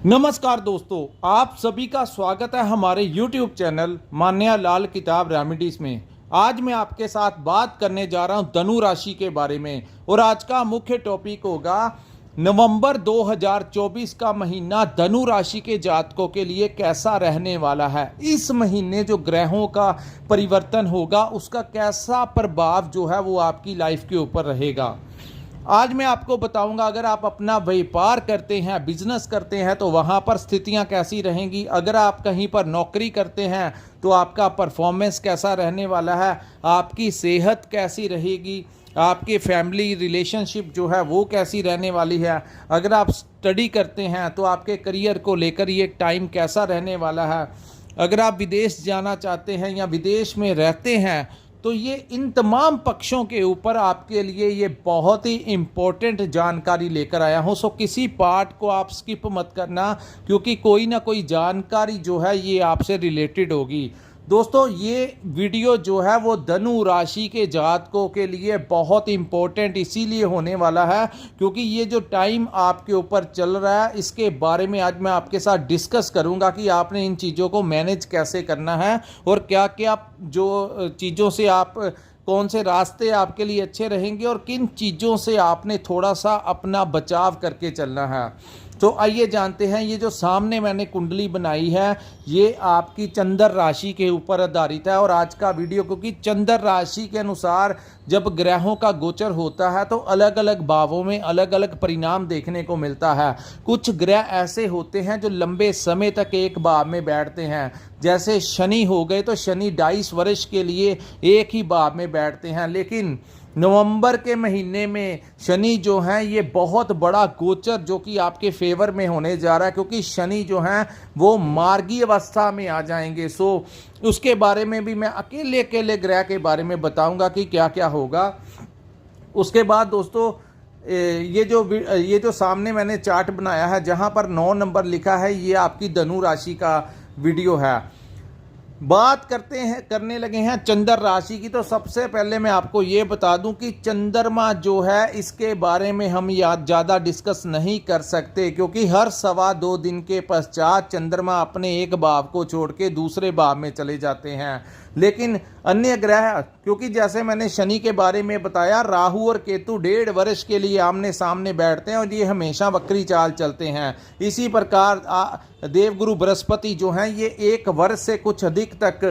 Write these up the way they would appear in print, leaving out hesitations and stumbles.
नमस्कार दोस्तों, आप सभी का स्वागत है हमारे YouTube चैनल मान्या लाल किताब रेमेडीज में। आज मैं आपके साथ बात करने जा रहा हूं धनु राशि के बारे में और आज का मुख्य टॉपिक होगा नवंबर 2024 का महीना धनु राशि के जातकों के लिए कैसा रहने वाला है। इस महीने जो ग्रहों का परिवर्तन होगा उसका कैसा प्रभाव जो है वो आपकी लाइफ के ऊपर रहेगा। आज मैं आपको बताऊंगा, अगर आप अपना व्यापार करते हैं, बिजनेस करते हैं तो वहां पर स्थितियां कैसी रहेंगी। अगर आप कहीं पर नौकरी करते हैं तो आपका परफॉर्मेंस कैसा रहने वाला है, आपकी सेहत कैसी रहेगी, आपके फैमिली रिलेशनशिप जो है वो कैसी रहने वाली है। अगर आप स्टडी करते हैं तो आपके करियर को लेकर ये टाइम कैसा रहने वाला है। अगर आप विदेश जाना चाहते हैं या विदेश में रहते हैं तो ये इन तमाम पक्षों के ऊपर आपके लिए ये बहुत ही इम्पोर्टेंट जानकारी लेकर आया हूँ। सो किसी पार्ट को आप स्किप मत करना, क्योंकि कोई ना कोई जानकारी जो है ये आपसे रिलेटेड होगी। दोस्तों, ये वीडियो जो है वो धनु राशि के जातकों के लिए बहुत इम्पोर्टेंट इसीलिए होने वाला है क्योंकि ये जो टाइम आपके ऊपर चल रहा है इसके बारे में आज मैं आपके साथ डिस्कस करूंगा कि आपने इन चीज़ों को मैनेज कैसे करना है और क्या क्या जो चीज़ों से आप कौन से रास्ते आपके लिए अच्छे रहेंगे और किन चीज़ों से आपने थोड़ा सा अपना बचाव करके चलना है। तो आइए जानते हैं। ये जो सामने मैंने कुंडली बनाई है ये आपकी चंद्र राशि के ऊपर आधारित है और आज का वीडियो क्योंकि चंद्र राशि के अनुसार जब ग्रहों का गोचर होता है तो अलग अलग भावों में अलग अलग परिणाम देखने को मिलता है। कुछ ग्रह ऐसे होते हैं जो लंबे समय तक एक भाव में बैठते हैं, जैसे शनि हो गए तो शनि 22 वर्ष के लिए एक ही भाव में बैठते हैं। लेकिन नवंबर के महीने में शनि जो है ये बहुत बड़ा गोचर जो कि आपके फेवर में होने जा रहा है, क्योंकि शनि जो है वो मार्गी अवस्था में आ जाएंगे। सो उसके बारे में भी मैं अकेले अकेले ग्रह के बारे में बताऊंगा कि क्या क्या होगा। उसके बाद दोस्तों ये जो सामने मैंने चार्ट बनाया है जहां पर 9 नंबर लिखा है, ये आपकी धनु राशि का वीडियो है। बात करने लगे हैं चंद्र राशि की। तो सबसे पहले मैं आपको ये बता दूं कि चंद्रमा जो है इसके बारे में हम ज़्यादा डिस्कस नहीं कर सकते, क्योंकि हर 2.25 दिन के पश्चात चंद्रमा अपने एक भाव को छोड़ के दूसरे भाव में चले जाते हैं। लेकिन अन्य ग्रह, क्योंकि जैसे मैंने शनि के बारे में बताया, राहु और केतु 1.5 वर्ष के लिए आमने सामने बैठते हैं और ये हमेशा वक्री चाल चलते हैं। इसी प्रकार देवगुरु बृहस्पति जो हैं ये 1 वर्ष से कुछ अधिक तक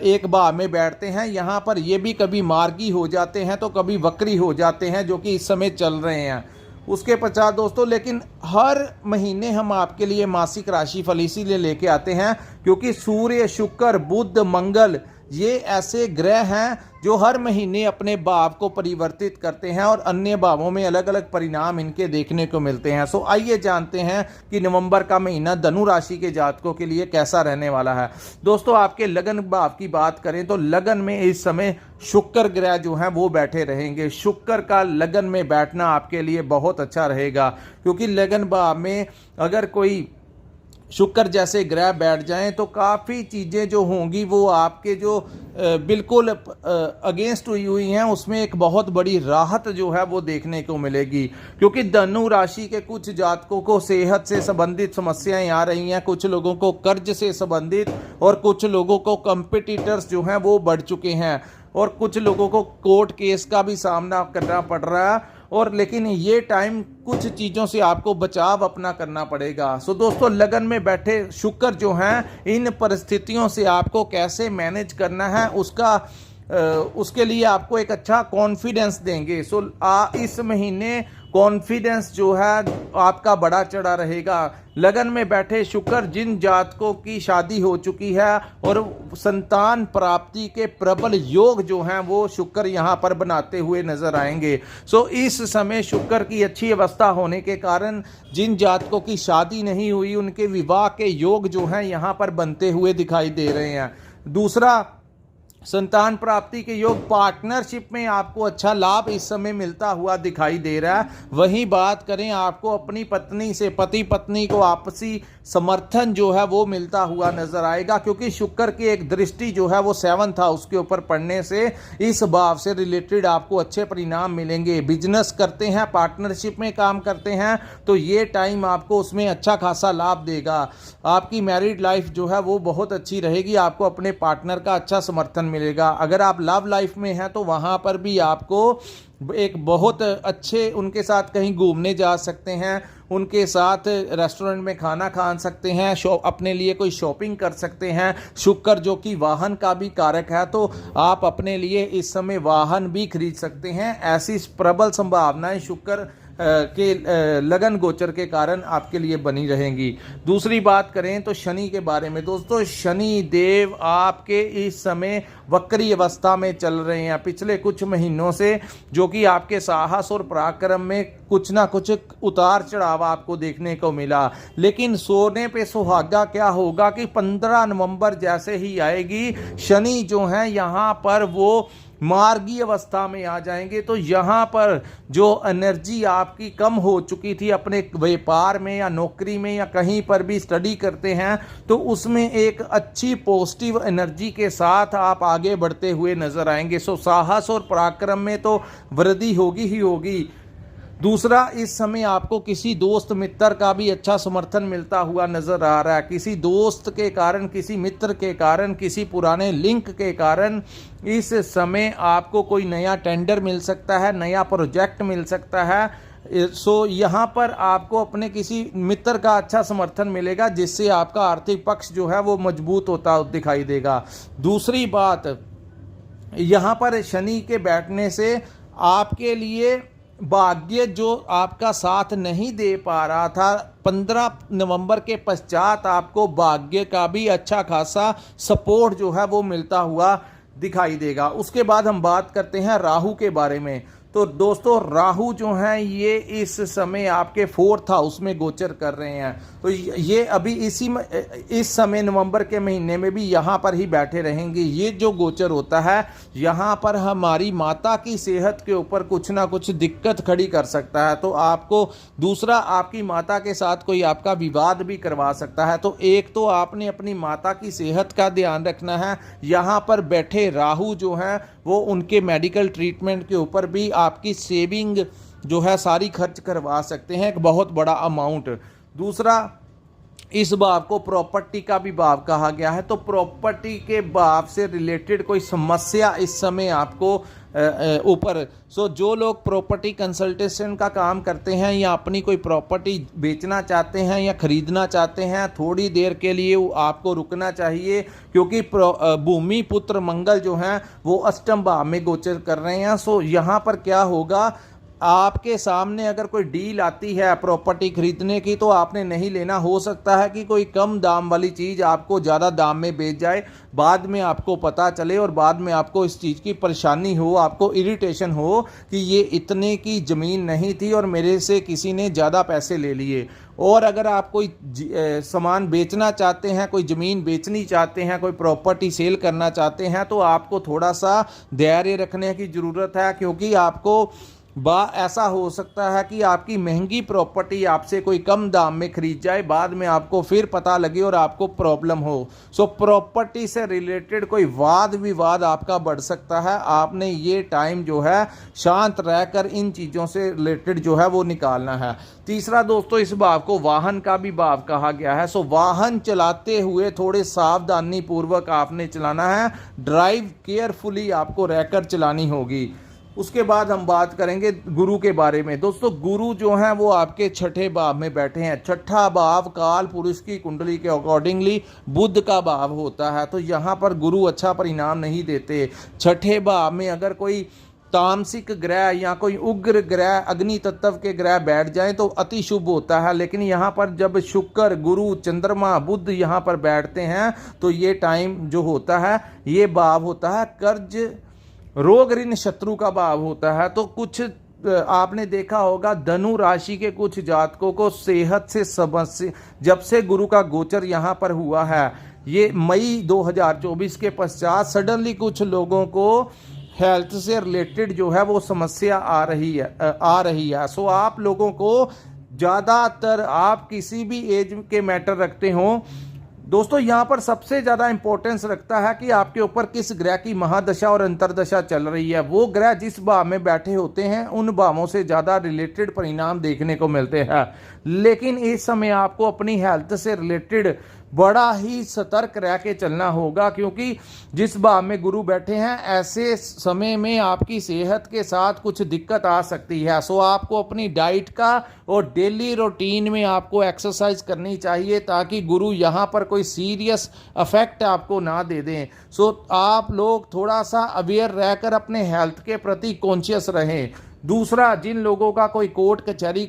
एक भाव में बैठते हैं। यहाँ पर ये भी कभी मार्गी हो जाते हैं तो कभी वक्री हो जाते हैं, जो कि इस समय चल रहे हैं। उसके पश्चात दोस्तों, लेकिन हर महीने हम आपके लिए मासिक राशिफल इसीलिए लेके आते हैं क्योंकि सूर्य, शुक्र, बुध, मंगल ये ऐसे ग्रह हैं जो हर महीने अपने भाव को परिवर्तित करते हैं और अन्य भावों में अलग अलग परिणाम इनके देखने को मिलते हैं। सो आइए जानते हैं कि नवंबर का महीना धनु राशि के जातकों के लिए कैसा रहने वाला है। दोस्तों, आपके लगन भाव की बात करें तो लगन में इस समय शुक्र ग्रह जो हैं वो बैठे रहेंगे। शुक्र का लगन में बैठना आपके लिए बहुत अच्छा रहेगा, क्योंकि लगन भाव में अगर कोई शुक्र जैसे ग्रह बैठ जाएं तो काफ़ी चीज़ें जो होंगी वो आपके जो बिल्कुल अगेंस्ट हुई हैं उसमें एक बहुत बड़ी राहत जो है वो देखने को मिलेगी। क्योंकि धनु राशि के कुछ जातकों को सेहत से संबंधित समस्याएं आ रही हैं, कुछ लोगों को कर्ज से संबंधित और कुछ लोगों को कंपिटिटर्स जो हैं वो बढ़ चुके हैं और कुछ लोगों को कोर्ट केस का भी सामना करना पड़ रहा है। और लेकिन ये टाइम कुछ चीज़ों से आपको बचाव अपना करना पड़ेगा। सो दोस्तों, लगन में बैठे शुक्र जो हैं इन परिस्थितियों से आपको कैसे मैनेज करना है उसके लिए आपको एक अच्छा कॉन्फिडेंस देंगे। सो इस महीने कॉन्फिडेंस जो है आपका बड़ा चढ़ा रहेगा। लगन में बैठे शुक्र जिन जातकों की शादी हो चुकी है और संतान प्राप्ति के प्रबल योग जो हैं वो शुक्र यहाँ पर बनाते हुए नजर आएंगे। सो इस समय शुक्र की अच्छी अवस्था होने के कारण जिन जातकों की शादी नहीं हुई उनके विवाह के योग जो हैं यहाँ पर बनते हुए दिखाई दे रहे हैं। दूसरा, संतान प्राप्ति के योग, पार्टनरशिप में आपको अच्छा लाभ इस समय मिलता हुआ दिखाई दे रहा है। वहीं बात करें आपको अपनी पत्नी से, पति पत्नी को आपसी समर्थन जो है वो मिलता हुआ नजर आएगा, क्योंकि शुक्र की एक दृष्टि जो है वो 7 था उसके ऊपर पड़ने से इस भाव से रिलेटेड आपको अच्छे परिणाम मिलेंगे। बिजनेस करते हैं, पार्टनरशिप में काम करते हैं तो ये टाइम आपको उसमें अच्छा खासा लाभ देगा। आपकी मैरिड लाइफ जो है वो बहुत अच्छी रहेगी, आपको अपने पार्टनर का अच्छा समर्थन मिलेगा। अगर आप लव लाइफ में हैं तो वहाँ पर भी आपको एक बहुत अच्छे उनके साथ कहीं घूमने जा सकते हैं, उनके साथ रेस्टोरेंट में खाना खा सकते हैं, अपने लिए कोई शॉपिंग कर सकते हैं। शुक्र जो कि वाहन का भी कारक है, तो आप अपने लिए इस समय वाहन भी खरीद सकते हैं। ऐसी प्रबल संभावनाएं शुक्र के लगन गोचर के कारण आपके लिए बनी रहेंगी। दूसरी बात करें तो शनि के बारे में। दोस्तों, शनि देव आपके इस समय वक्री अवस्था में चल रहे हैं पिछले कुछ महीनों से, जो कि आपके साहस और पराक्रम में कुछ ना कुछ उतार चढ़ाव आपको देखने को मिला। लेकिन सोने पे सुहागा क्या होगा कि 15 नवंबर जैसे ही आएगी, शनि जो है यहाँ पर वो मार्गी अवस्था में आ जाएंगे। तो यहाँ पर जो एनर्जी आपकी कम हो चुकी थी अपने व्यापार में या नौकरी में या कहीं पर भी स्टडी करते हैं, तो उसमें एक अच्छी पॉजिटिव एनर्जी के साथ आप आगे बढ़ते हुए नजर आएंगे। सो साहस और पराक्रम में तो वृद्धि होगी ही होगी। दूसरा, इस समय आपको किसी दोस्त मित्र का भी अच्छा समर्थन मिलता हुआ नजर आ रहा है। किसी दोस्त के कारण, किसी मित्र के कारण, किसी पुराने लिंक के कारण इस समय आपको कोई नया टेंडर मिल सकता है, नया प्रोजेक्ट मिल सकता है। सो यहाँ पर आपको अपने किसी मित्र का अच्छा समर्थन मिलेगा, जिससे आपका आर्थिक पक्ष जो है वो मजबूत होता दिखाई देगा। दूसरी बात, यहाँ पर शनि के बैठने से आपके लिए भाग्य जो आपका साथ नहीं दे पा रहा था, 15 नवंबर के पश्चात आपको भाग्य का भी अच्छा खासा सपोर्ट जो है वो मिलता हुआ दिखाई देगा। उसके बाद हम बात करते हैं राहु के बारे में। तो दोस्तों, राहु जो हैं ये इस समय आपके 4th हाउस में गोचर कर रहे हैं। तो ये अभी इस समय नवंबर के महीने में भी यहाँ पर ही बैठे रहेंगे। ये जो गोचर होता है यहाँ पर हमारी माता की सेहत के ऊपर कुछ ना कुछ दिक्कत खड़ी कर सकता है। तो आपको दूसरा, आपकी माता के साथ कोई आपका विवाद भी करवा सकता है। तो एक तो आपने अपनी माता की सेहत का ध्यान रखना है। यहाँ पर बैठे राहु जो हैं वो उनके मेडिकल ट्रीटमेंट के ऊपर भी आपकी सेविंग जो है सारी खर्च करवा सकते हैं, एक बहुत बड़ा अमाउंट। दूसरा, इस भाव को प्रॉपर्टी का भी भाव कहा गया है। तो प्रॉपर्टी के भाव से रिलेटेड कोई समस्या इस समय आपको ऊपर, सो जो लोग प्रॉपर्टी कंसल्टेशन का काम करते हैं या अपनी कोई प्रॉपर्टी बेचना चाहते हैं या खरीदना चाहते हैं, थोड़ी देर के लिए आपको रुकना चाहिए, क्योंकि भूमि पुत्र मंगल जो हैं वो अष्टम भाव में गोचर कर रहे हैं। सो यहाँ पर क्या होगा, आपके सामने अगर कोई डील आती है प्रॉपर्टी खरीदने की, तो आपने नहीं लेना। हो सकता है कि कोई कम दाम वाली चीज़ आपको ज़्यादा दाम में बेच जाए, बाद में आपको पता चले और बाद में आपको इस चीज़ की परेशानी हो, आपको इरिटेशन हो कि ये इतने की ज़मीन नहीं थी और मेरे से किसी ने ज़्यादा पैसे ले लिए। और अगर आप कोई सामान बेचना चाहते हैं, कोई ज़मीन बेचनी चाहते हैं, कोई प्रॉपर्टी सेल करना चाहते हैं, तो आपको थोड़ा सा धैर्य रखने की ज़रूरत है, क्योंकि आपको ऐसा हो सकता है कि आपकी महंगी प्रॉपर्टी आपसे कोई कम दाम में खरीद जाए, बाद में आपको फिर पता लगे और आपको प्रॉब्लम हो। सो प्रॉपर्टी से रिलेटेड कोई वाद विवाद आपका बढ़ सकता है। आपने ये टाइम जो है शांत रहकर इन चीज़ों से रिलेटेड जो है वो निकालना है। तीसरा दोस्तों, इस भाव को वाहन का भी भाव कहा गया है। सो वाहन चलाते हुए थोड़े सावधानी पूर्वक आपने चलाना है, ड्राइव केयरफुली आपको रहकर चलानी होगी। उसके बाद हम बात करेंगे गुरु के बारे में। दोस्तों, गुरु जो हैं वो आपके 6ठे भाव में बैठे हैं। 6ठा भाव काल पुरुष की कुंडली के अकॉर्डिंगली बुध का भाव होता है। तो यहाँ पर गुरु अच्छा परिणाम नहीं देते। 6ठे भाव में अगर कोई तामसिक ग्रह या कोई उग्र ग्रह, अग्नि तत्व के ग्रह बैठ जाएं तो अति शुभ होता है। लेकिन यहाँ पर जब शुक्र, गुरु, चंद्रमा, बुध यहाँ पर बैठते हैं तो ये टाइम जो होता है, ये भाव होता है कर्ज, रोग, ऋण, शत्रु का भाव होता है। तो कुछ आपने देखा होगा धनु राशि के कुछ जातकों को सेहत से समस्या, जब से गुरु का गोचर यहाँ पर हुआ है, ये मई 2024 के पश्चात सडनली कुछ लोगों को हेल्थ से रिलेटेड जो है वो समस्या आ रही है। सो आप लोगों को ज़्यादातर, आप किसी भी एज के मैटर रखते हो दोस्तों, यहाँ पर सबसे ज़्यादा इंपॉर्टेंस रखता है कि आपके ऊपर किस ग्रह की महादशा और अंतरदशा चल रही है। वो ग्रह जिस भाव में बैठे होते हैं उन भावों से ज़्यादा रिलेटेड परिणाम देखने को मिलते हैं। लेकिन इस समय आपको अपनी हेल्थ से रिलेटेड बड़ा ही सतर्क रह के चलना होगा, क्योंकि जिस भाव में गुरु बैठे हैं ऐसे समय में आपकी सेहत के साथ कुछ दिक्कत आ सकती है। सो आपको अपनी डाइट का और डेली रूटीन में आपको एक्सरसाइज करनी चाहिए ताकि गुरु यहाँ पर कोई सीरियस अफेक्ट आपको ना दे दें। सो आप लोग थोड़ा सा अवेयर रहकर अपने हेल्थ के प्रति कॉन्शियस रहें। दूसरा, जिन लोगों का कोई कोर्ट कचहरी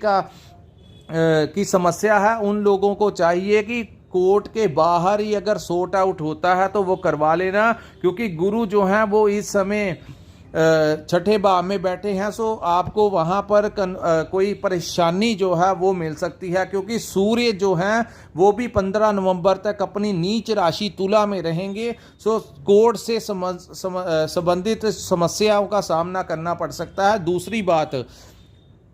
की समस्या है उन लोगों को चाहिए कि कोर्ट के बाहर ही अगर सॉर्ट आउट होता है तो वो करवा लेना, क्योंकि गुरु जो हैं वो इस समय छठे भाव में बैठे हैं। सो आपको वहाँ पर कोई परेशानी जो है वो मिल सकती है, क्योंकि सूर्य जो हैं वो भी 15 नवंबर तक अपनी नीच राशि तुला में रहेंगे। सो कोर्ट से संबंधित समस्याओं का सामना करना पड़ सकता है। दूसरी बात,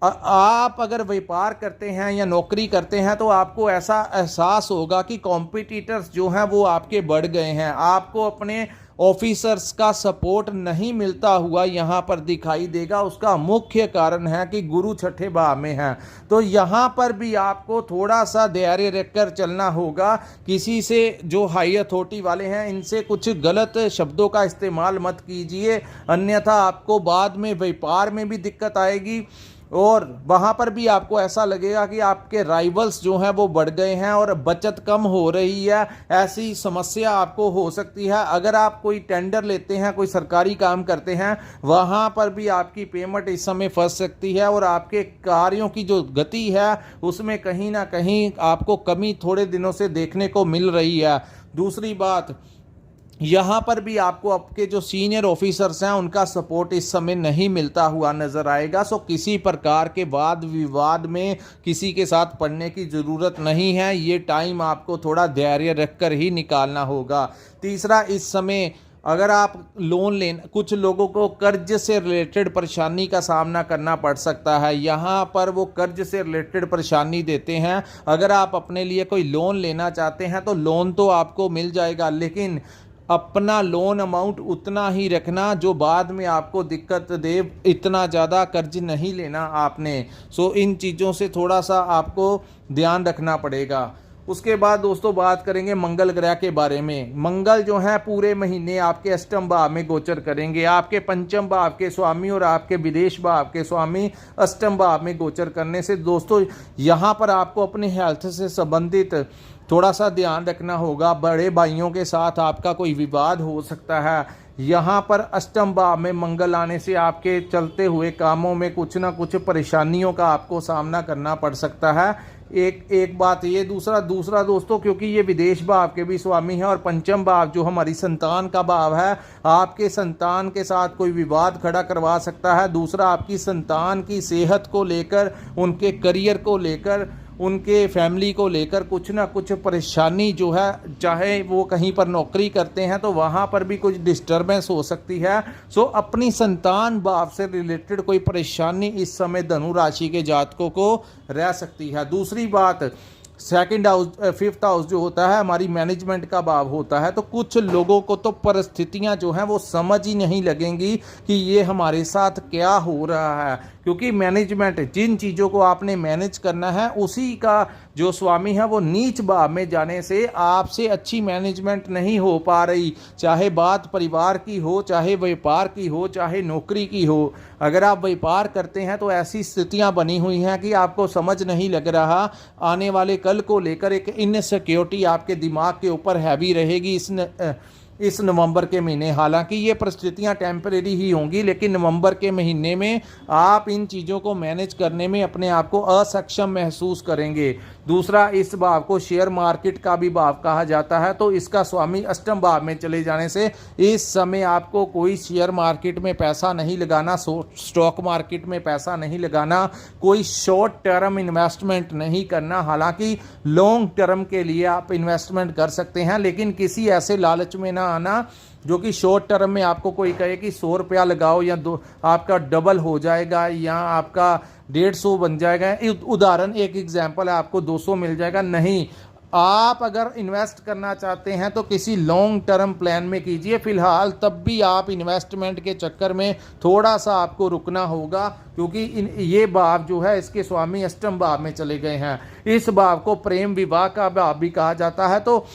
आप अगर व्यापार करते हैं या नौकरी करते हैं तो आपको ऐसा एहसास होगा कि कॉम्पिटिटर्स जो हैं वो आपके बढ़ गए हैं। आपको अपने ऑफिसर्स का सपोर्ट नहीं मिलता हुआ यहाँ पर दिखाई देगा। उसका मुख्य कारण है कि गुरु छठे भाव में है। तो यहाँ पर भी आपको थोड़ा सा धैर्य रखकर चलना होगा। किसी से जो हाई अथॉरिटी वाले हैं इनसे कुछ गलत शब्दों का इस्तेमाल मत कीजिए, अन्यथा आपको बाद में व्यापार में भी दिक्कत आएगी और वहाँ पर भी आपको ऐसा लगेगा कि आपके राइवल्स जो हैं वो बढ़ गए हैं और बचत कम हो रही है। ऐसी समस्या आपको हो सकती है। अगर आप कोई टेंडर लेते हैं, कोई सरकारी काम करते हैं, वहाँ पर भी आपकी पेमेंट इस समय फंस सकती है और आपके कार्यों की जो गति है उसमें कहीं ना कहीं आपको कमी थोड़े दिनों से देखने को मिल रही है। दूसरी बात, यहाँ पर भी आपको आपके जो सीनियर ऑफिसर्स हैं उनका सपोर्ट इस समय नहीं मिलता हुआ नजर आएगा। सो किसी प्रकार के वाद विवाद में किसी के साथ पड़ने की ज़रूरत नहीं है। ये टाइम आपको थोड़ा धैर्य रखकर ही निकालना होगा। तीसरा, इस समय अगर आप लोन लेना, कुछ लोगों को कर्ज से रिलेटेड परेशानी का सामना करना पड़ सकता है। यहाँ पर वो कर्ज से रिलेटेड परेशानी देते हैं। अगर आप अपने लिए कोई लोन लेना चाहते हैं तो लोन तो आपको मिल जाएगा, लेकिन अपना लोन अमाउंट उतना ही रखना जो बाद में आपको दिक्कत दे। इतना ज़्यादा कर्ज नहीं लेना आपने। सो इन चीज़ों से थोड़ा सा आपको ध्यान रखना पड़ेगा। उसके बाद दोस्तों बात करेंगे मंगल ग्रह के बारे में। मंगल जो है पूरे महीने आपके अष्टम भाव में गोचर करेंगे। आपके पंचम भाव के स्वामी और आपके विदेश भाव के स्वामी अष्टम भाव में गोचर करने से दोस्तों यहाँ पर आपको अपने हेल्थ से संबंधित थोड़ा सा ध्यान रखना होगा। बड़े भाइयों के साथ आपका कोई विवाद हो सकता है। यहाँ पर अष्टम भाव में मंगल आने से आपके चलते हुए कामों में कुछ ना कुछ परेशानियों का आपको सामना करना पड़ सकता है। एक बात ये। दूसरा दोस्तों, क्योंकि ये विदेश भाव के भी स्वामी हैं और पंचम भाव जो हमारी संतान का भाव है, आपके संतान के साथ कोई विवाद खड़ा करवा सकता है। दूसरा, आपकी संतान की सेहत को लेकर, उनके करियर को लेकर, उनके फैमिली को लेकर कुछ ना कुछ परेशानी जो है, चाहे वो कहीं पर नौकरी करते हैं तो वहाँ पर भी कुछ डिस्टर्बेंस हो सकती है। सो अपनी संतान भाव से रिलेटेड कोई परेशानी इस समय धनु राशि के जातकों को रह सकती है। दूसरी बात, सेकंड हाउस, फिफ्थ हाउस जो होता है हमारी मैनेजमेंट का भाव होता है। तो कुछ लोगों को तो परिस्थितियां जो हैं वो समझ ही नहीं लगेंगी कि ये हमारे साथ क्या हो रहा है, क्योंकि मैनेजमेंट, जिन चीज़ों को आपने मैनेज करना है उसी का जो स्वामी है वो नीच भाव में जाने से आपसे अच्छी मैनेजमेंट नहीं हो पा रही। चाहे बात परिवार की हो, चाहे व्यापार की हो, चाहे नौकरी की हो। अगर आप व्यापार करते हैं तो ऐसी स्थितियां बनी हुई हैं कि आपको समझ नहीं लग रहा। आने वाले कल को लेकर एक इनसिक्योरिटी आपके दिमाग के ऊपर हैवी रहेगी। इस नवंबर के महीने। हालांकि ये परिस्थितियां टेम्परेरी ही होंगी, लेकिन नवंबर के महीने में आप इन चीज़ों को मैनेज करने में अपने आप को असक्षम महसूस करेंगे। दूसरा, इस भाव को शेयर मार्केट का भी भाव कहा जाता है, तो इसका स्वामी अष्टम भाव में चले जाने से इस समय आपको कोई शेयर मार्केट में पैसा नहीं लगाना, स्टॉक मार्केट में पैसा नहीं लगाना, कोई शॉर्ट टर्म इन्वेस्टमेंट नहीं करना। हालांकि लॉन्ग टर्म के लिए आप इन्वेस्टमेंट कर सकते हैं, लेकिन किसी ऐसे लालच में ना आना जो कि शॉर्ट टर्म में आपको कोई कहे कि 100 रुपया लगाओ या आपका डबल हो जाएगा या आपका 150 बन जाएगा। उदाहरण, एक एग्जांपल है, आपको 200 मिल जाएगा। नहीं, आप अगर इन्वेस्ट करना चाहते हैं तो किसी लॉन्ग टर्म प्लान में कीजिए। फिलहाल तब भी आप इन्वेस्टमेंट के चक्कर में थोड़ा सा आपको रुकना होगा, क्योंकि ये भाव जो है इसके स्वामी अष्टम भाव में चले गए हैं। इस भाव को प्रेम विवाह का भाव भी कहा जाता है, तो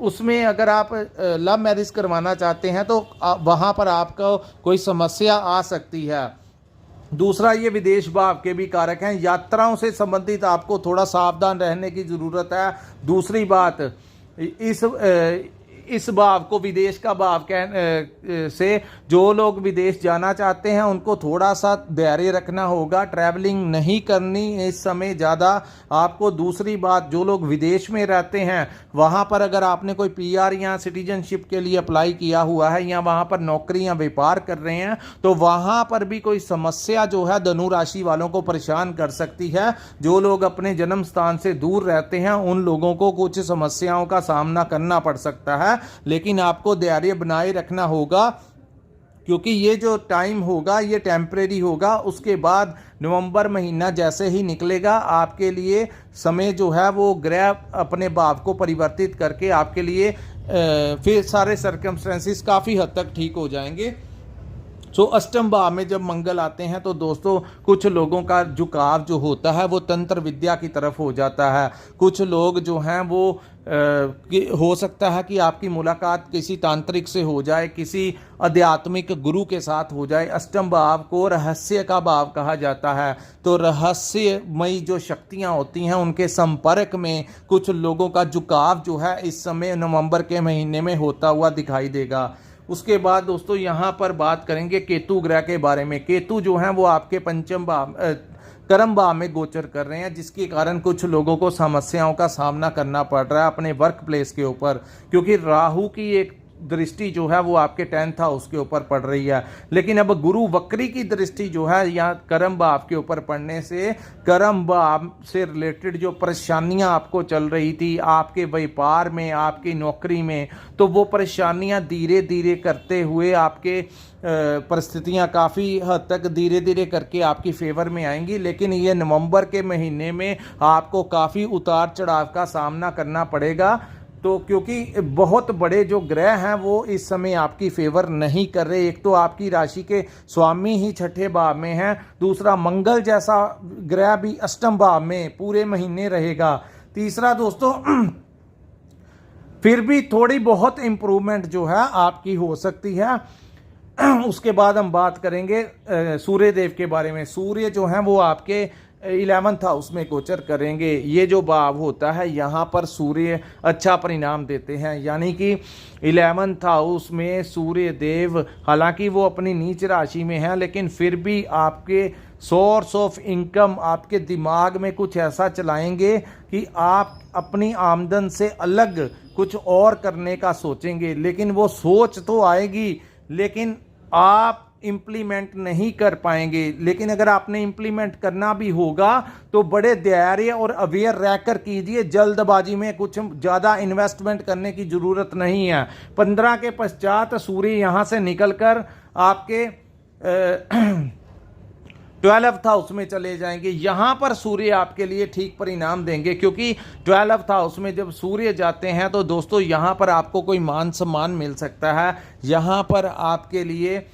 उसमें अगर आप लव मैरिज करवाना चाहते हैं तो वहाँ पर आपको कोई समस्या आ सकती है। दूसरा, ये विदेश भाव के भी कारक हैं। यात्राओं से संबंधित आपको थोड़ा सावधान रहने की ज़रूरत है। दूसरी बात, इस भाव को विदेश का भाव से जो लोग विदेश जाना चाहते हैं उनको थोड़ा सा धैर्य रखना होगा, ट्रैवलिंग नहीं करनी इस समय ज़्यादा आपको। दूसरी बात, जो लोग विदेश में रहते हैं वहाँ पर अगर आपने कोई PR या सिटीजनशिप के लिए अप्लाई किया हुआ है या वहाँ पर नौकरी या व्यापार कर रहे हैं, तो वहाँ पर भी कोई समस्या जो है धनु राशि वालों को परेशान कर सकती है। जो लोग अपने जन्म स्थान से दूर रहते हैं उन लोगों को कुछ समस्याओं का सामना करना पड़ सकता है, लेकिन आपको धैर्य बनाए रखना होगा, क्योंकि ये जो टाइम होगा ये टेम्परेरी होगा। उसके बाद नवंबर महीना जैसे ही निकलेगा आपके लिए समय जो है वो ग्रह अपने भाव को परिवर्तित करके आपके लिए फिर सारे सर्कमस्टेंसेस काफ़ी हद तक ठीक हो जाएंगे। सो अष्टम भाव में जब मंगल आते हैं तो दोस्तों कुछ लोगों का झुकाव जो होता है वो तंत्र विद्या की तरफ हो जाता है। कुछ लोग जो हैं वो हो सकता है कि आपकी मुलाकात किसी तांत्रिक से हो जाए, किसी आध्यात्मिक गुरु के साथ हो जाए। अष्टम भाव को रहस्य का भाव कहा जाता है, तो रहस्यमयी जो शक्तियां होती हैं उनके संपर्क में कुछ लोगों का झुकाव जो है इस समय नवंबर के महीने में होता हुआ दिखाई देगा। उसके बाद दोस्तों यहाँ पर बात करेंगे केतु ग्रह के बारे में। केतु जो हैं वो आपके पंचम भाव कर्म भाव में गोचर कर रहे हैं, जिसके कारण कुछ लोगों को समस्याओं का सामना करना पड़ रहा है अपने वर्क प्लेस के ऊपर, क्योंकि राहु की एक दृष्टि जो है वो आपके 10th हाउस के ऊपर पड़ रही है। लेकिन अब गुरु वक्री की दृष्टि जो है यहाँ कर्म भाव के ऊपर पड़ने से कर्म भाव से रिलेटेड जो परेशानियां आपको चल रही थी आपके व्यापार में, आपकी नौकरी में, तो वो परेशानियां धीरे धीरे करते हुए आपके परिस्थितियां काफ़ी हद तक धीरे धीरे करके आपकी फेवर में आएंगी। लेकिन ये नवंबर के महीने में आपको काफ़ी उतार चढ़ाव का सामना करना पड़ेगा, तो क्योंकि बहुत बड़े जो ग्रह हैं वो इस समय आपकी फेवर नहीं कर रहे। एक तो आपकी राशि के स्वामी ही छठे भाव में हैं, दूसरा मंगल जैसा ग्रह भी अष्टम भाव में पूरे महीने रहेगा। तीसरा दोस्तों फिर भी थोड़ी बहुत इम्प्रूवमेंट जो है आपकी हो सकती है। उसके बाद हम बात करेंगे सूर्य देव के बारे में। सूर्य जो हैं वो आपके 11th हाउस में गोचर करेंगे। ये जो भाव होता है यहाँ पर सूर्य अच्छा परिणाम देते हैं, यानी कि 11th हाउस में सूर्य देव हालांकि वो अपनी नीच राशि में है, लेकिन फिर भी आपके सोर्स ऑफ इनकम आपके दिमाग में कुछ ऐसा चलाएंगे कि आप अपनी आमदन से अलग कुछ और करने का सोचेंगे। लेकिन वो सोच तो आएगी लेकिन आप इम्प्लीमेंट नहीं कर पाएंगे। लेकिन अगर आपने इम्प्लीमेंट करना भी होगा तो बड़े धैर्य और अवेयर रहकर कीजिए, जल्दबाजी में कुछ ज़्यादा इन्वेस्टमेंट करने की ज़रूरत नहीं है। 15 के पश्चात सूर्य यहाँ से निकलकर आपके 12th हाउस में चले जाएंगे। यहाँ पर सूर्य आपके लिए ठीक परिणाम देंगे, क्योंकि 12th हाउस में जब सूर्य जाते हैं तो दोस्तों यहाँ पर आपको कोई मान सम्मान मिल सकता है। यहाँ पर आपके लिए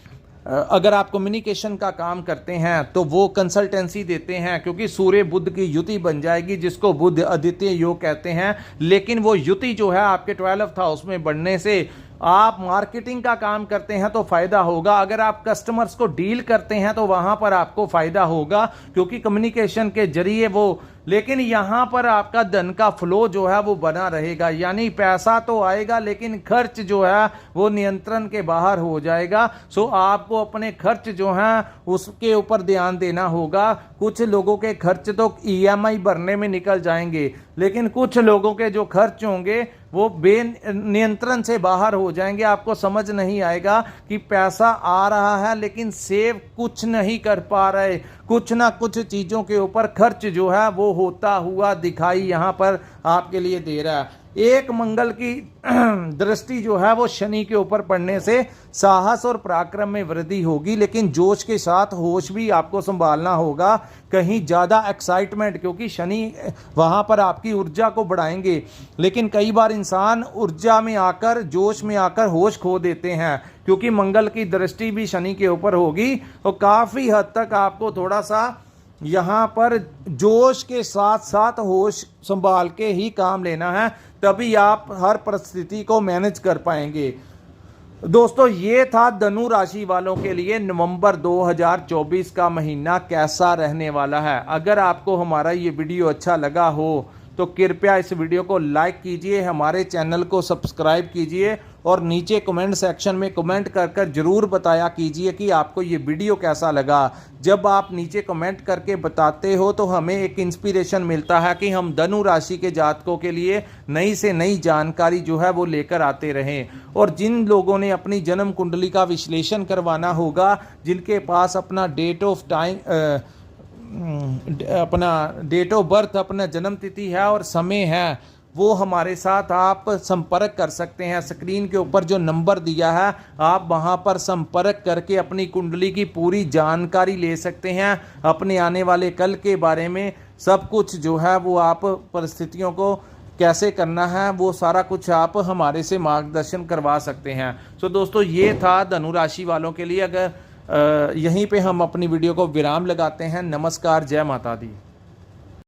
अगर आप कम्युनिकेशन का काम करते हैं तो वो कंसल्टेंसी देते हैं, क्योंकि सूर्य बुध की युति बन जाएगी जिसको बुध आदित्य योग कहते हैं। लेकिन वो युति जो है आपके 12th हाउस में बढ़ने से आप मार्केटिंग का काम करते हैं तो फायदा होगा। अगर आप कस्टमर्स को डील करते हैं तो वहां पर आपको फायदा होगा, क्योंकि कम्युनिकेशन के जरिए वो लेकिन यहाँ पर आपका धन का फ्लो जो है वो बना रहेगा, यानी पैसा तो आएगा लेकिन खर्च जो है वो नियंत्रण के बाहर हो जाएगा। सो आपको अपने खर्च जो हैं उसके ऊपर ध्यान देना होगा। कुछ लोगों के खर्च तो ईएमआई भरने में निकल जाएंगे, लेकिन कुछ लोगों के जो खर्च होंगे वो नियंत्रण से बाहर हो जाएंगे। आपको समझ नहीं आएगा कि पैसा आ रहा है लेकिन सेव कुछ नहीं कर पा रहे, कुछ ना कुछ चीज़ों के ऊपर खर्च जो है वो होता हुआ दिखाई यहाँ पर आपके लिए दे रहा है। एक मंगल की दृष्टि जो है वो शनि के ऊपर पड़ने से साहस और पराक्रम में वृद्धि होगी, लेकिन जोश के साथ होश भी आपको संभालना होगा। कहीं ज़्यादा एक्साइटमेंट, क्योंकि शनि वहाँ पर आपकी ऊर्जा को बढ़ाएंगे, लेकिन कई बार इंसान ऊर्जा में आकर जोश में आकर होश खो देते हैं। क्योंकि मंगल की दृष्टि भी शनि के ऊपर होगी तो काफ़ी हद तक आपको थोड़ा सा यहाँ पर जोश के साथ साथ होश संभाल के ही काम लेना है, तभी आप हर परिस्थिति को मैनेज कर पाएंगे। दोस्तों, ये था धनु राशि वालों के लिए नवंबर 2024 का महीना कैसा रहने वाला है। अगर आपको हमारा ये वीडियो अच्छा लगा हो तो कृपया इस वीडियो को लाइक कीजिए, हमारे चैनल को सब्सक्राइब कीजिए और नीचे कमेंट सेक्शन में कमेंट कर जरूर बताया कीजिए कि आपको ये वीडियो कैसा लगा। जब आप नीचे कमेंट करके बताते हो तो हमें एक इंस्पिरेशन मिलता है कि हम धनु राशि के जातकों के लिए नई से नई जानकारी जो है वो लेकर आते रहें। और जिन लोगों ने अपनी जन्म कुंडली का विश्लेषण करवाना होगा, जिनके पास अपना डेट ऑफ बर्थ, अपना जन्म तिथि है और समय है, वो हमारे साथ आप संपर्क कर सकते हैं। स्क्रीन के ऊपर जो नंबर दिया है आप वहां पर संपर्क करके अपनी कुंडली की पूरी जानकारी ले सकते हैं। अपने आने वाले कल के बारे में सब कुछ जो है वो आप परिस्थितियों को कैसे करना है वो सारा कुछ आप हमारे से मार्गदर्शन करवा सकते हैं। तो दोस्तों, ये था धनु राशि वालों के लिए। अगर यहीं पे हम अपनी वीडियो को विराम लगाते हैं। नमस्कार, जय माता दी।